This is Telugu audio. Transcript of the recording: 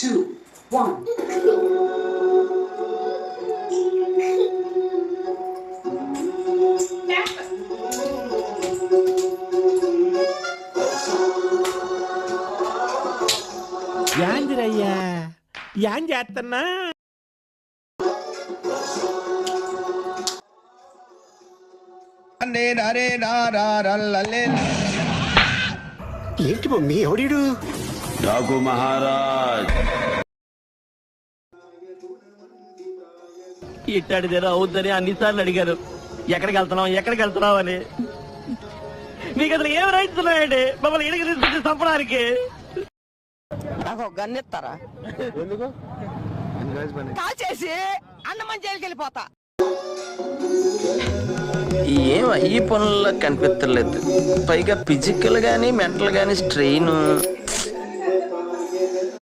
2, 1. యాందిరయ్యా యాం చేస్తున్నా ఏంటి మమ్మీ ఎవడీడు? డాకు మహారాజ్ ఇట్టాడిదేదో అవుద్దని అన్నిసార్లు అడిగారు. ఎక్కడికి వెళ్తున్నావు అని. మీకు అసలు ఏం రైట్స్ ఉన్నాయండి మమ్మల్ని ఇడికి తీసుకొచ్చి చంపడానికి? నాకు ఒక గన్ ఇస్తారా? కాల్ చేసి అన్నమని జైలుకి వెళ్ళిపోతా. ఏం ఈ పనుల్లో కనిపించలేదు. పైగా ఫిజికల్ గానీ మెంటల్ గానీ స్ట్రెయిన్.